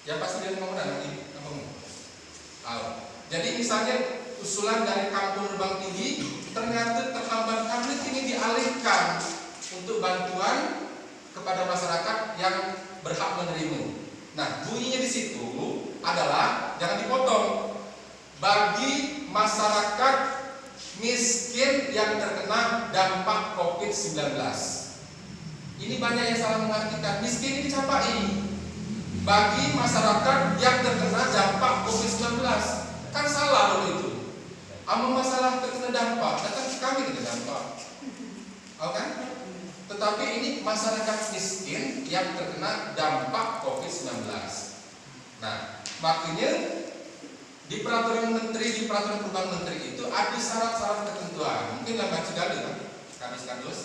Ya pasti dia ngomong nanti kampung. Jadi misalnya usulan dari Kampung Gerbang Tinggi ternyata terhambat karena ini dialihkan untuk bantuan kepada masyarakat yang berhak menerima. Nah, bunyinya di situ adalah jangan dipotong. Bagi masyarakat miskin yang terkena dampak COVID-19. Ini banyak yang salah mengartikan. Miskin ini dicapai bagi masyarakat yang terkena dampak COVID-19. Kan salah loh itu. Masalah terkena dampak, datang kami terkena dampak. Oke? Tetapi ini masyarakat miskin yang terkena dampak COVID-19. Nah, makanya di peraturan menteri, di peraturan perubahan menteri itu ada syarat-syarat ketentuan. Mungkin lambat sekali kan, kadus-kadus.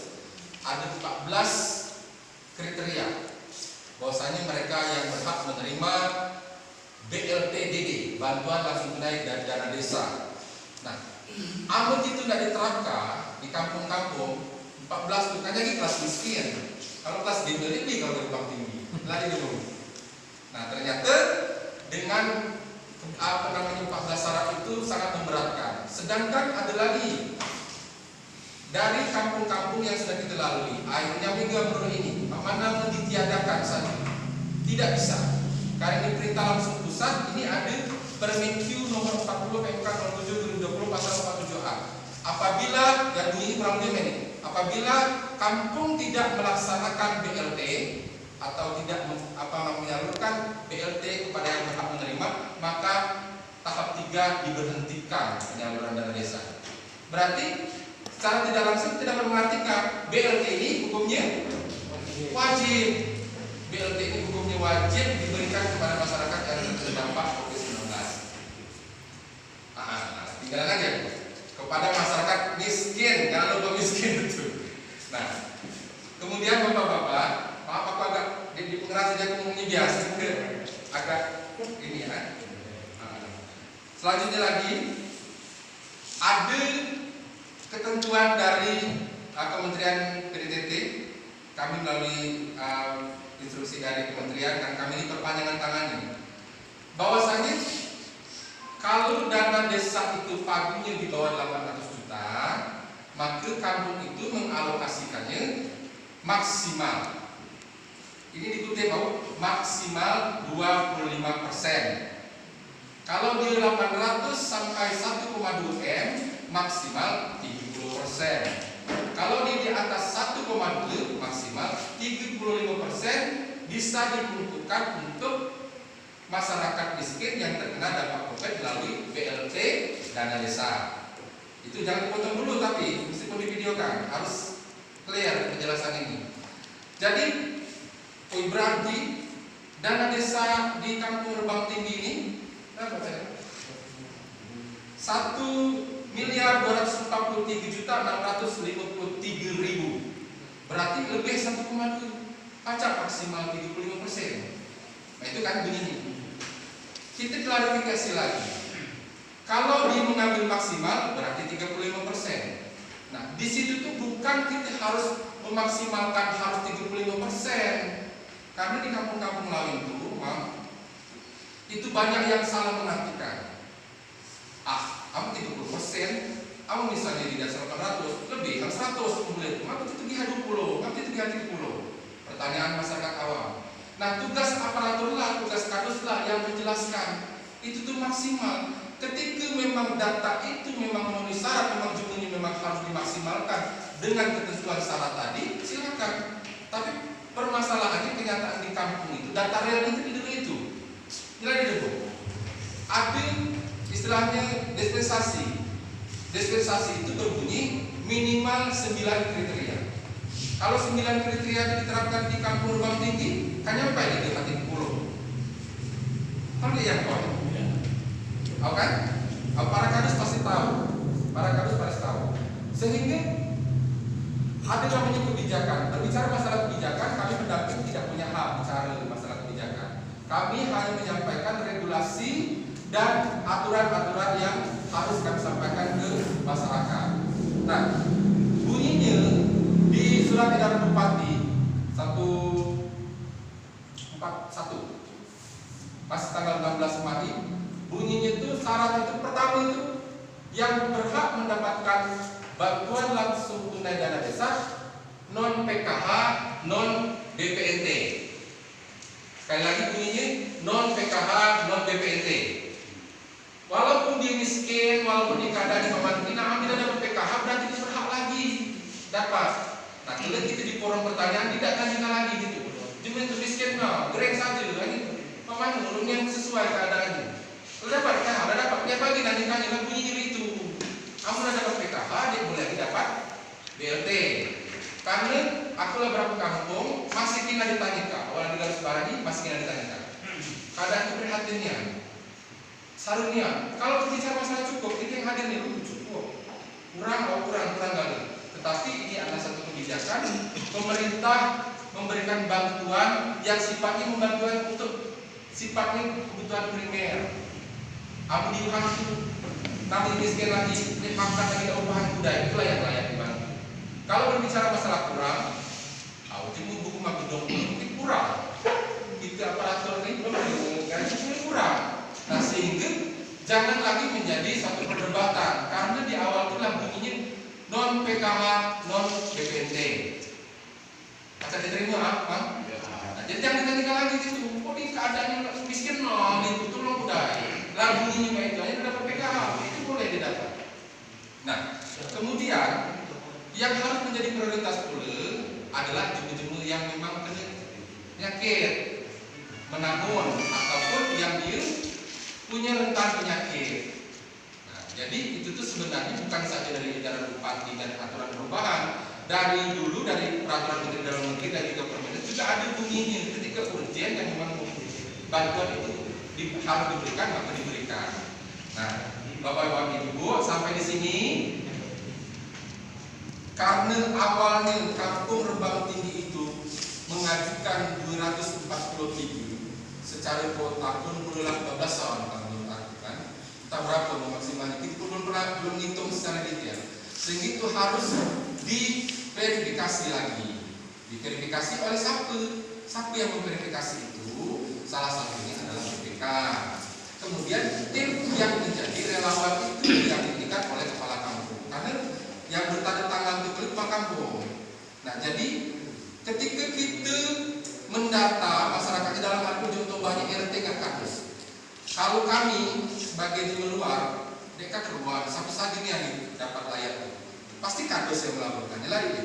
Ada 14 kriteria bahwasanya mereka yang berhak menerima BLTDD, bantuan langsung tunai dari dana desa. Nah, amun itu tidak diterapkan di kampung-kampung 14 itu kan jadi kelas miskin. Kalau kelas gembel ini kalau Gerbang Tinggi lari dulu. Nah, ternyata dengan 14 syarat itu sangat memberatkan. Sedangkan ada lagi dari kampung-kampung yang sudah kita lalui, akhirnya minggu menurut ini mana ditiadakan saja. Tidak bisa. Karena ini perintah langsung pusat, ini ada Permen-Q nomor 40 PMK 07 2020 pasal 47A. Apabila yang bunyi kurang lebih ini, apabila kampung tidak melaksanakan BLT atau tidak menyalurkan BLT kepada yang berhak menerima, maka tahap 3 diberhentikan penyaluran dana desa. Berarti secara tidak langsung tidak mengartikan BLT ini hukumnya wajib. BLT ini hukumnya wajib diberikan kepada masyarakat yang terdampak COVID-19. Tinggal aja kepada masyarakat miskin, jangan lupa miskin itu. Nah, kemudian bapak-bapak, maaf aku agak di pengeras saja ngomongnya biasa, agak ini ya. Selanjutnya lagi ada ketentuan dari Kementerian PDTT, kami melalui instruksi dari kementerian dan kami ini perpanjangan tangannya, bahwasanya kalau dana desa itu pagunya di bawah 800 juta, maka kampung itu mengalokasikannya maksimal. Ini dikutip bahwa maksimal 25%. Kalau di 800 sampai 1,2 M maksimal 30%. Kalau di atas 1,2 maksimal 35% bisa diperuntukkan untuk masyarakat miskin yang terkena dampak COVID melalui BLT dana desa. Itu jangan dipotong dulu, tapi meskipun divideokan harus clear penjelasan ini. Jadi berarti dana desa di Kampung Gerbang Tinggi ini 1.243.653.000, berarti lebih 1,2, pajak maksimal 35%. Nah itu kan begini. Kita klarifikasi lagi. Kalau dia mengambil maksimal berarti 35%. Nah di situ tuh bukan kita harus memaksimalkan harus 35%. Karena di kampung-kampung lain itu banyak yang salah mengartikan. Kamu 30%, kamu misalnya di dasar 800, lebih kan 100 kemudian, maka itu dia 20, maka itu dia 30. Pertanyaan masyarakat awam. Nah tugas aparatur lah, tugas kadus lah yang menjelaskan itu tuh maksimal. Ketika memang data itu memang memenuhi syarat, memang jumlahnya memang harus dimaksimalkan dengan ketentuan syarat tadi, silakan. Tapi permasalahannya kenyataan di kampung itu data real itu tidak itu. Nilai itu ada istilahnya dispensasi. Dispensasi itu berbunyi minimal 9 kriteria. Kalau 9 kriteria diterapkan di Kampung Gerbang Tinggi, kan nyampe di 30. Kan dia yang tahu. Tahu kan? Para kadus pasti tahu. Para kadus pasti tahu. Sehingga ada namanya kebijakan. Berbicara masalah kebijakan, kami pendamping tidak punya hak bicara masalah kebijakan. Kami hanya menyampaikan regulasi dan aturan-aturan yang harus kami sampaikan ke masyarakat. Nah, bunyinya di surat edaran Bupati 141 masih tanggal 16 kemarin, bunyinya itu syarat itu pertama itu yang berhak mendapatkan bantuan langsung tunai dana desa non PKH, non BPNT. Sekali lagi bunyinya non PKH, non BPNT. Walaupun dia miskin, walaupun dia keadaan memadai, nah ambil dana PKH berarti dia berhak lagi dapat. Nah, kalau kita di forum pertanyaan tidak tanya lagi gitu. Cuma itu miskin, nah, gereng saja lagi. Pemain belum yang sesuai keadaannya. Kalau dapat PKH, udah dapat dia bagi nanti bunyinya itu. Kamu udah dapat PKH, dia boleh dapat BLT. Karena akulah berapa kampung masih kena ditanyakan, orang di garis barani masih kena ditanyakan. Keadaan keprihatinnya, sarunya. Kalau bicara masalah cukup, itu yang hadir nih, cukup, kurang kali. Tetapi ini adalah satu kebijakan pemerintah memberikan bantuan yang sifatnya membantuan untuk sifatnya kebutuhan primer. Abu dihantu, nanti miskin lagi, makan lagi upahan budaya, itulah yang layak dibantu. Kalau berbicara masalah kurang, cuma buku magedong ini kurang. Kita aparatur ini belum kurang. Nah, sehingga jangan lagi menjadi satu perdebatan karena di awal itu lah bunyinya non PKH, non BPNT. Masa diterima apa? Nah, jadi jangan ditanya lagi gitu. Kok di keadaannya miskin non itu tolong budaya. Lalu bunyinya kayak itu hanya dapat PKH, itu boleh didapat. Nah, kemudian yang harus menjadi prioritas pula adalah jumlah-jumlah yang memang kena penyakit, menabung ataupun yang dia punya rentan penyakit. Nah, jadi itu tuh sebenarnya bukan saja dari edaran bupati dan aturan perubahan. Dari dulu dari peraturan menteri dalam negeri dan juga permen juga ada bunyinya ketika urgen yang memang bantuan itu harus diberikan maka diberikan. Nah, Bapak-Bapak Ibu sampai di sini. Karena awalnya Kampung Rembang Tinggi itu mengajukan 243 secara kuota pun belum 14 tahun belum lakukan. Tak berapa maksimalnya kita belum hitung secara detail. Sehingga itu harus diverifikasi lagi. Diverifikasi oleh siapa? Siapa yang memverifikasi itu? Salah satunya adalah BPK. Kemudian tim yang menjadi relawan itu yang diberikan oleh kepala kampung. Karena yang bertanda tangan itu kepala kampung. Nah, jadi ketika kita mendata masyarakatnya dalam hal contoh banyak RT kan kados. Kalau kami sebagai di luar, dekat keluar, siapa saja yang dapat layak, pasti kados yang melaporkannya lagi.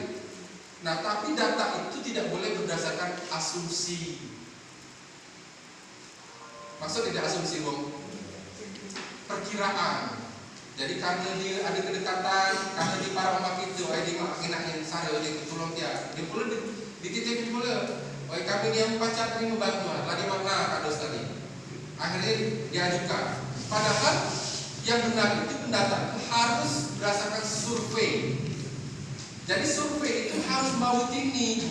Nah, tapi data itu tidak boleh berdasarkan asumsi. Maksud tidak asumsi, Bung? Perkiraan. Jadi karena dia ada kedekatan, karena di para umat itu, dia menginaknya saya, dia tolong dia. Dia perlu dititip pula. Oi kami dia membaca terima bantuan, lagi makna kados tadi. Akhirnya diajukan. Padahal yang benar itu pendataan harus berdasarkan survei. Jadi survei itu harus baut ini,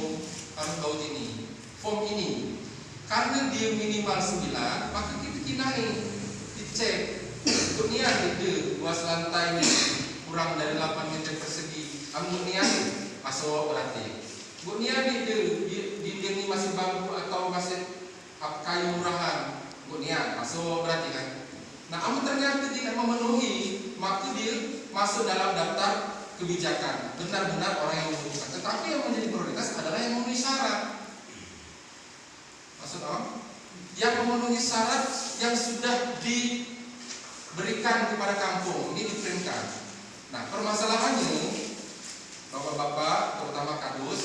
form ini. Karena dia minimal 9, maka kita kinai dicek. Dunia itu luas lantainya kurang dari 8 meter persegi. Dunia masuk berarti. Dunia itu dia masih bambu atau masih kayu murahan. Dunia masuk berarti kan. Nah, ternyata tidak memenuhi, maka dia masuk dalam daftar kebijakan. Benar-benar orang yang membutuhkan. Tetapi yang menjadi prioritas adalah yang memenuhi syarat. Maksud om? Yang memenuhi syarat yang sudah diberikan kepada kampung ini diprintkan. Nah, permasalahannya Bapak-bapak, terutama kadus,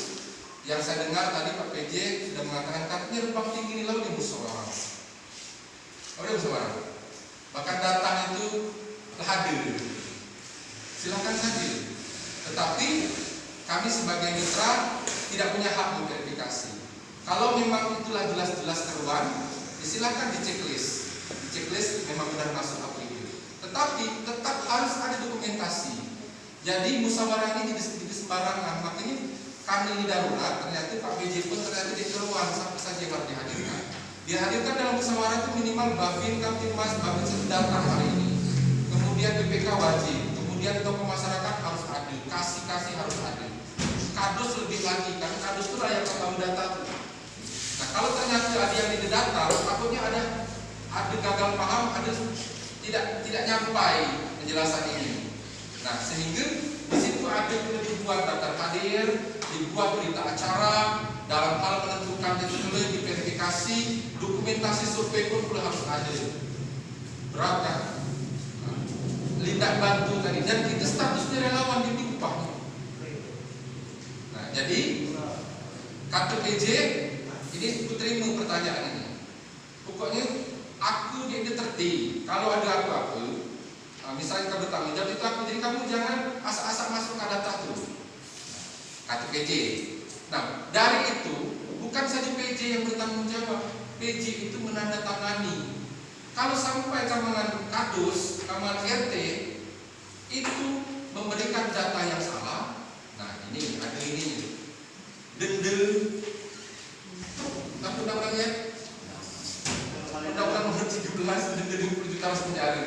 yang saya dengar tadi Pak PJ sudah mengatakan katanya Rembang Tinggi ini lalu di musyawarah. Oh, dia musyawarah. Bahkan datang itu hadir. Silakan saja. Tetapi kami sebagai mitra tidak punya hak memverifikasi. Kalau memang itulah jelas-jelas keruan, silakan di checklist. Di checklist memang benar masuk apa itu. Tetapi tetap harus ada dokumentasi. Jadi musyawarah ini tidak sembarangan. Makanya kami ini darurat. Ternyata Pak PJ pun ternyata di keruan siapa saja yang harus dihadirkan. Dihadirkan dalam musyawarah itu minimal Babin, Kamtibmas, Babin sudah datang hari ini. Kemudian BPK wajib. Kemudian tokoh masyarakat harus adil. Kasih harus adil. Kadus lebih lagi. Karena kadus itu yang tahu data. Nah, kalau ternyata ada yang tidak data, takutnya ada ada gagal paham, ada tidak nyampai penjelasan ini. Nah, sehingga di situ ada dibuat daftar hadir, dibuat berita acara, dalam hal menentukan jadwal, diverifikasi, dokumentasi survei pun perlu harus ada. Berat kan? Lindak bantu tadi, dan kita statusnya relawan di upahnya. Nah, jadi kartu PJ ini aku terima pertanyaan ini. Pokoknya aku di tertib. Kalau ada apa-apa, misalnya kamu bertanggung jawab itu aku, jadi kamu jangan asal-asal masuk ke data terus. Kartu PJ. Nah, dari itu bukan saja PJ yang bertanggung jawab, PJ itu menandatangani. Kalau sampai kamangan kadus, kamangan RT itu memberikan data yang salah, nah ini ada ini denda, apa namanya? Undang-undang nomor 17 denda 20 juta penjara.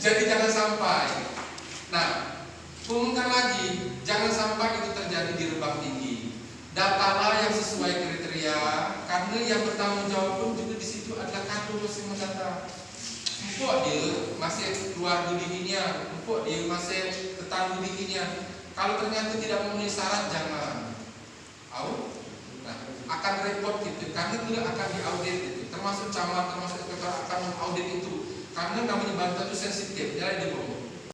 Jadi jangan sampai. Nah, umumkan lagi, jangan sampai itu terjadi di Rebang Tinggi. Datalah yang sesuai kriteria, karena yang bertanggung jawab pun juga di situ adalah kadus yang mendata. Empuk dia masih keluarga dinginya, empuk dia masih tetangga dinginya. Kalau ternyata tidak memenuhi syarat, jangan. Nah, akan repot gitu, karena dia akan diaudit gitu. Termasuk camat, termasuk inspektor akan mengaudit itu. Karena namanya bantuan itu sensitif, jadi dia bohong.